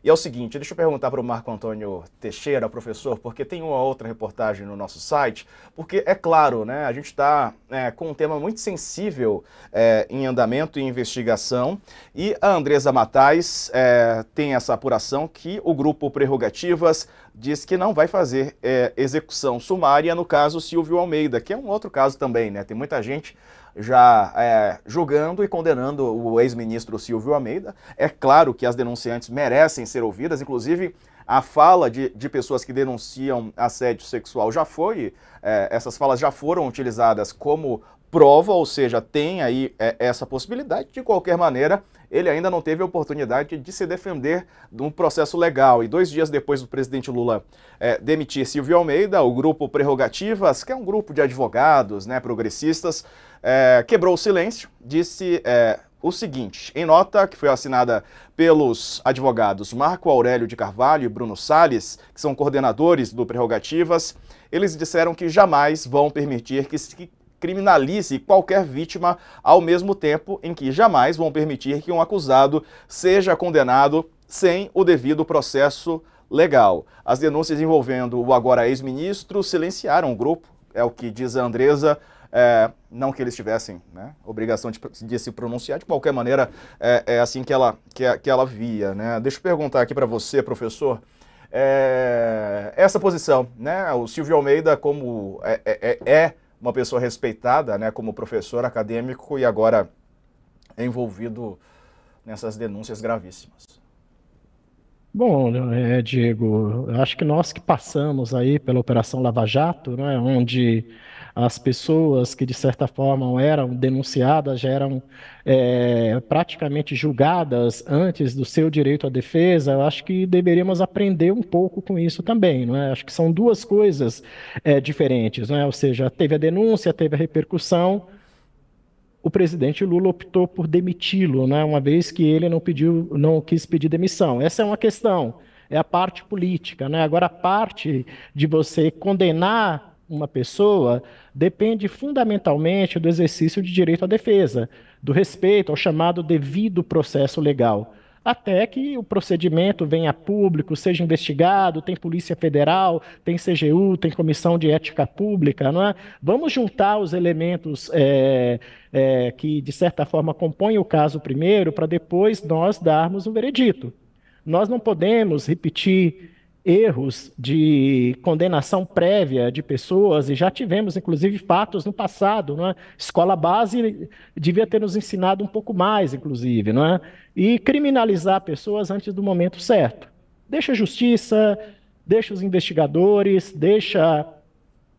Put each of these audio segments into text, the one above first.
E é o seguinte, deixa eu perguntar para o Marco Antônio Teixeira, professor, porque tem uma outra reportagem no nosso site, porque é claro, né, a gente está com um tema muito sensível em andamento e investigação, e a Andresa Matais tem essa apuração que o grupo Prerrogativas diz que não vai fazer execução sumária no caso Silvio Almeida, que é um outro caso também, né? Tem muita gente já julgando e condenando o ex-ministro Silvio Almeida. É claro que as denunciantes merecem ser ouvidas, inclusive a fala de pessoas que denunciam assédio sexual essas falas já foram utilizadas como prova, ou seja, tem aí essa possibilidade. De qualquer maneira, ele ainda não teve a oportunidade de se defender de um processo legal. E 2 dias depois do presidente Lula demitir Silvio Almeida, o grupo Prerrogativas, que é um grupo de advogados, né, progressistas, quebrou o silêncio, disse o seguinte, em nota que foi assinada pelos advogados Marco Aurélio de Carvalho e Bruno Salles, que são coordenadores do Prerrogativas, eles disseram que jamais vão permitir que se criminalize qualquer vítima, ao mesmo tempo em que jamais vão permitir que um acusado seja condenado sem o devido processo legal. As denúncias envolvendo o agora ex-ministro silenciaram o grupo, é o que diz a Andresa, não que eles tivessem, né, obrigação de se pronunciar, de qualquer maneira é assim que ela via, né? Deixa eu perguntar aqui para você, professor, essa posição, né, o Silvio Almeida como uma pessoa respeitada, né, como professor acadêmico e agora é envolvido nessas denúncias gravíssimas. Bom, Diego, eu acho que nós que passamos aí pela Operação Lava Jato, né, onde as pessoas que de certa forma eram denunciadas já eram praticamente julgadas antes do seu direito à defesa, eu acho que deveríamos aprender um pouco com isso também, não é? Acho que são duas coisas diferentes, não é? Ou seja, teve a denúncia, teve a repercussão. O presidente Lula optou por demiti-lo, né, uma vez que ele não quis pedir demissão. Essa é uma questão, é a parte política, né? Agora, a parte de você condenar uma pessoa depende fundamentalmente do exercício de direito à defesa, do respeito ao chamado devido processo legal. Até que o procedimento venha a público, seja investigado, tem Polícia Federal, tem CGU, tem Comissão de Ética Pública, não é? Vamos juntar os elementos que, de certa forma, compõem o caso primeiro, para depois nós darmos um veredito. Nós não podemos repetir erros de condenação prévia de pessoas, e já tivemos, inclusive, fatos no passado, não é? Escola base devia ter nos ensinado um pouco mais, inclusive, não é? E criminalizar pessoas antes do momento certo. Deixa a justiça, deixa os investigadores, deixa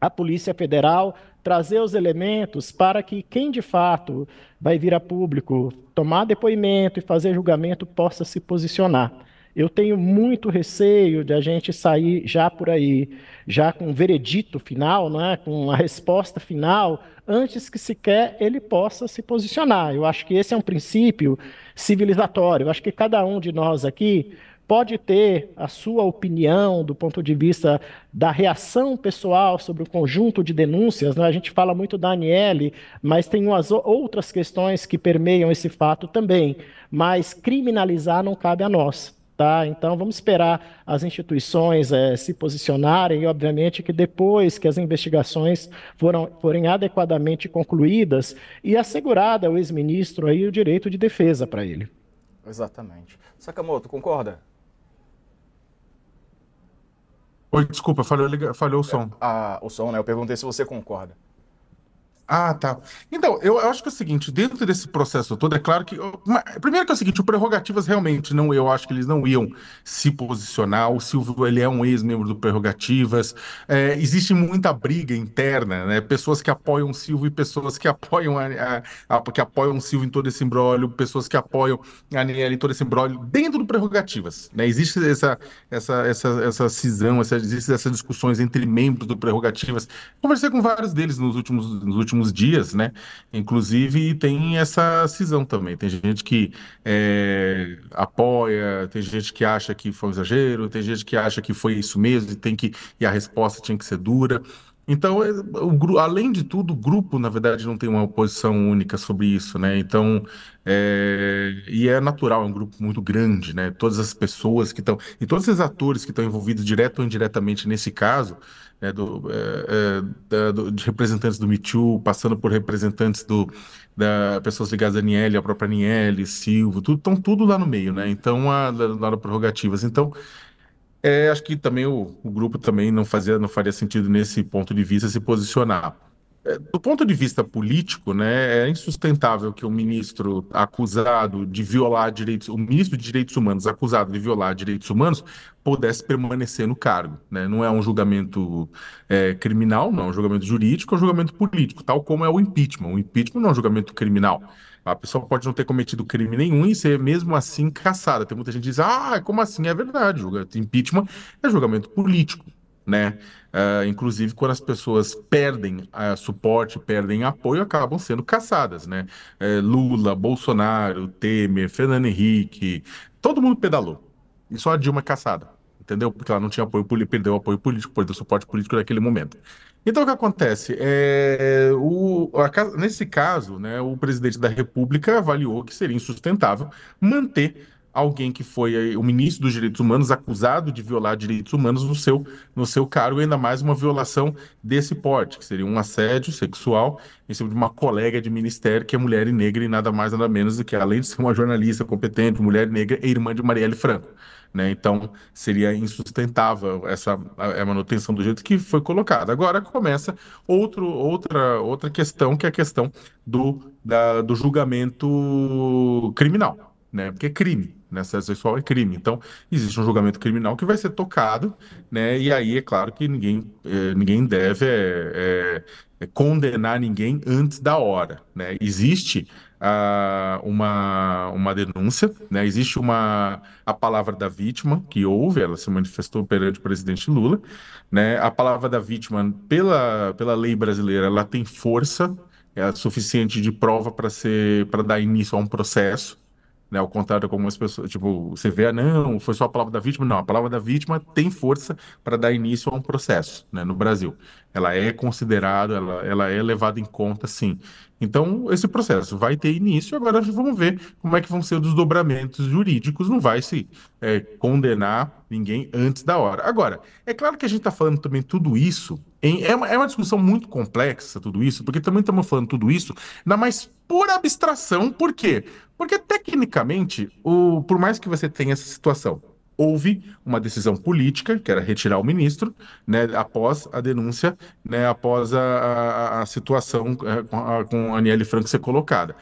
a Polícia Federal trazer os elementos para que quem de fato vai vir a público tomar depoimento e fazer julgamento possa se posicionar. Eu tenho muito receio de a gente sair já por aí, já com um veredito final, não é? Com a resposta final, antes que sequer ele possa se posicionar. Eu acho que esse é um princípio civilizatório. Eu acho que cada um de nós aqui pode ter a sua opinião do ponto de vista da reação pessoal sobre o conjunto de denúncias, né? A gente fala muito da Aniele, mas tem umas outras questões que permeiam esse fato também. Mas criminalizar não cabe a nós. Tá? Então, vamos esperar as instituições se posicionarem e, obviamente, que depois que as investigações forem adequadamente concluídas e assegurada ao ex-ministro aí o direito de defesa para ele. Exatamente. Sakamoto, concorda? Oi, desculpa, falhou o som. O som, né? Eu perguntei se você concorda. Ah, tá. Então, eu acho que é o seguinte, dentro desse processo todo, é claro que. Primeiro que é o seguinte, o Prerrogativas realmente não, eu acho que eles não iam se posicionar. O Silvio, ele é um ex-membro do Prerrogativas. Existe muita briga interna, né? Pessoas que apoiam o Silvio e pessoas que apoiam que apoiam o Silvio em todo esse imbróglio, pessoas que apoiam a Aniele em todo esse imbróglio, dentro do Prerrogativas, né? Existe essa cisão, existem essas discussões entre membros do Prerrogativas. Conversei com vários deles nos últimos dias, né? Inclusive tem essa cisão também. Tem gente que apoia, tem gente que acha que foi um exagero, tem gente que acha que foi isso mesmo e a resposta tinha que ser dura. Então, além de tudo, o grupo, na verdade, não tem uma posição única sobre isso, né? Então, e é natural, é um grupo muito grande, né? Todas as pessoas que estão, e todos esses atores que estão envolvidos direto ou indiretamente nesse caso, né, de representantes do Me Too, passando por representantes da pessoas ligadas a Aniele, a própria Aniele, Silvio, tudo, estão tudo lá no meio, né? Então, lá das prerrogativas. Então, acho que também o grupo também não faria sentido nesse ponto de vista se posicionar. Do ponto de vista político, né, é insustentável que o ministro acusado de violar direitos, o ministro de Direitos Humanos acusado de violar direitos humanos pudesse permanecer no cargo, né? Não é um julgamento criminal, não é um julgamento jurídico, é um julgamento político, tal como é o impeachment. O impeachment não é um julgamento criminal. A pessoa pode não ter cometido crime nenhum e ser mesmo assim caçada. Tem muita gente que diz, como assim? É verdade, impeachment é julgamento político, né? Inclusive, quando as pessoas perdem suporte, perdem apoio, acabam sendo caçadas, né? Lula, Bolsonaro, Temer, Fernando Henrique, todo mundo pedalou. E só a Dilma é caçada, entendeu? Porque ela não tinha apoio político, perdeu o apoio político, perdeu o suporte político naquele momento. Então, o que acontece? Nesse caso, né, o presidente da República avaliou que seria insustentável manter alguém que foi o ministro dos Direitos Humanos acusado de violar direitos humanos no seu cargo, ainda mais uma violação desse porte, que seria um assédio sexual em cima de uma colega de ministério que é mulher e negra e nada mais nada menos do que, além de ser uma jornalista competente, mulher negra, é irmã de Marielle Franco. Né? Então, seria insustentável essa a manutenção do jeito que foi colocada. Agora começa outra questão, que é a questão do julgamento criminal, né? Porque é crime, né? Assédio sexual é crime. Então, existe um julgamento criminal que vai ser tocado, né? E aí é claro que ninguém deve condenar ninguém antes da hora, né? Existe uma denúncia, né? Existe a palavra da vítima que houve, ela se manifestou perante o presidente Lula, né? A palavra da vítima, pela lei brasileira, ela tem força, é suficiente de prova para dar início a um processo, né? Ao contrário de como as pessoas, tipo, você vê, não, foi só a palavra da vítima. Não, a palavra da vítima tem força para dar início a um processo, né? No Brasil. Ela é considerada, ela é levada em conta, sim. Então, esse processo vai ter início, agora vamos ver como é que vão ser os desdobramentos jurídicos, não vai se condenar ninguém antes da hora. Agora, é claro que a gente está falando também tudo isso, é uma discussão muito complexa, tudo isso, porque também estamos falando tudo isso na mais pura abstração, por quê? Porque, tecnicamente, por mais que você tenha essa situação, houve uma decisão política, que era retirar o ministro, né, após a denúncia, né, após a situação com a Aniele Franco ser colocada.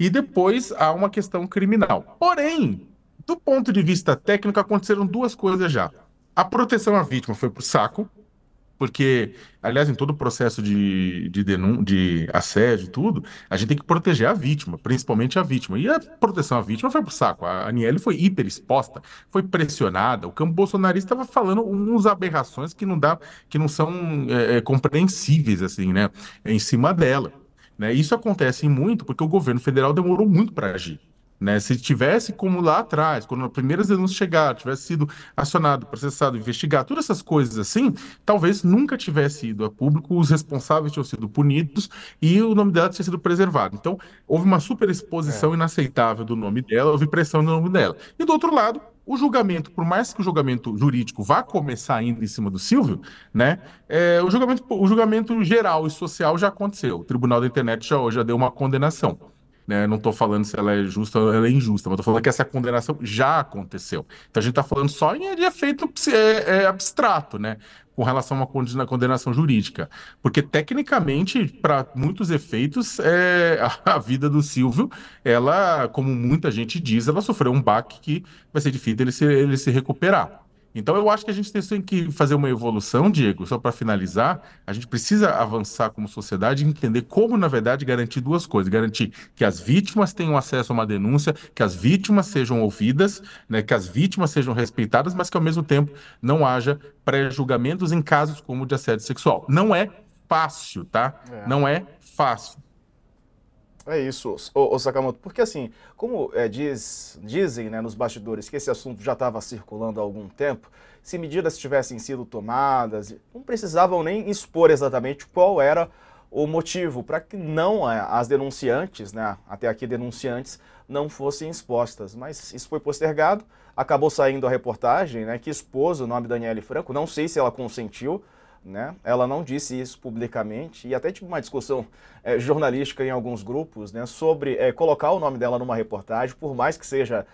E depois há uma questão criminal. Porém, do ponto de vista técnico, aconteceram duas coisas já. A proteção à vítima foi para o saco, porque, aliás, em todo o processo de assédio e tudo, a gente tem que proteger a vítima, principalmente a vítima. E a proteção à vítima foi pro saco. A Aniele foi hiper exposta, foi pressionada. O campo bolsonarista estava falando uns aberrações que não dá, que não são compreensíveis, assim, né? Em cima dela. Né? Isso acontece muito porque o governo federal demorou muito para agir. Né? Se tivesse como lá atrás, quando as primeiras denúncias chegaram, tivesse sido acionado, processado, investigado, todas essas coisas assim, talvez nunca tivesse ido a público, os responsáveis tinham sido punidos e o nome dela tinha sido preservado. Então, houve uma superexposição inaceitável do nome dela, houve pressão no nome dela. E do outro lado, o julgamento, por mais que o julgamento jurídico vá começar ainda em cima do Silvio, né, o julgamento geral e social já aconteceu. O Tribunal da Internet já deu uma condenação. Né? Não estou falando se ela é justa ou ela é injusta, mas estou falando que essa condenação já aconteceu. Então a gente está falando só em efeito abstrato, né? Com relação a uma condenação jurídica. Porque, tecnicamente, para muitos efeitos, a vida do Silvio, ela, como muita gente diz, ela sofreu um baque que vai ser difícil ele se recuperar. Então, eu acho que a gente tem que fazer uma evolução, Diego, só para finalizar, a gente precisa avançar como sociedade e entender como, na verdade, garantir duas coisas. Garantir que as vítimas tenham acesso a uma denúncia, que as vítimas sejam ouvidas, né, que as vítimas sejam respeitadas, mas que, ao mesmo tempo, não haja pré-julgamentos em casos como o de assédio sexual. Não é fácil, tá? É. Não é fácil. É isso, ô Sakamoto, porque assim, como dizem, né, nos bastidores que esse assunto já estava circulando há algum tempo, se medidas tivessem sido tomadas, não precisavam nem expor exatamente qual era o motivo para que não as denunciantes, né, até aqui denunciantes, não fossem expostas. Mas isso foi postergado, acabou saindo a reportagem, né, que expôs o nome da Aniele Franco, não sei se ela consentiu, né? Ela não disse isso publicamente e até tive uma discussão jornalística em alguns grupos, né, sobre colocar o nome dela numa reportagem, por mais que seja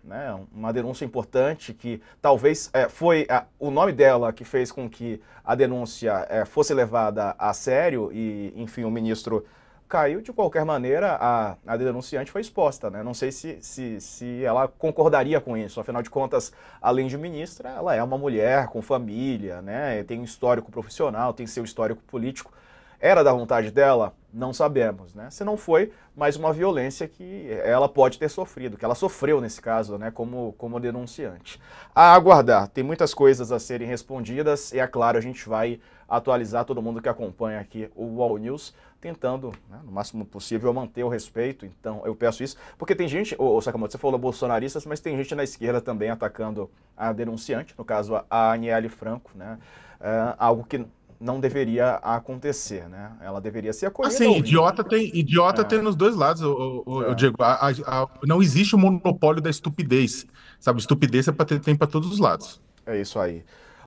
né, uma denúncia importante, que talvez foi o nome dela que fez com que a denúncia fosse levada a sério e, enfim, o ministro caiu. De qualquer maneira, a denunciante foi exposta, né? Não sei se ela concordaria com isso. Afinal de contas, além de ministra, ela é uma mulher com família, né? Tem um histórico profissional, tem seu histórico político. Era da vontade dela? Não sabemos, né? Se não foi, mais uma violência que ela pode ter sofrido, que ela sofreu nesse caso, né, como denunciante. A aguardar, tem muitas coisas a serem respondidas e, é claro, a gente vai atualizar todo mundo que acompanha aqui o UOL News, tentando, né, no máximo possível, manter o respeito. Então, eu peço isso, porque tem gente, ô Sakamoto, você falou bolsonaristas, mas tem gente na esquerda também atacando a denunciante, no caso a Aniele Franco, né, algo que não deveria acontecer, né? Ela deveria ser acolhida, Assim, ouvida. idiota tem nos dois lados, É, Diego. Não existe o monopólio da estupidez, sabe? Estupidez tem para todos os lados. é isso aí.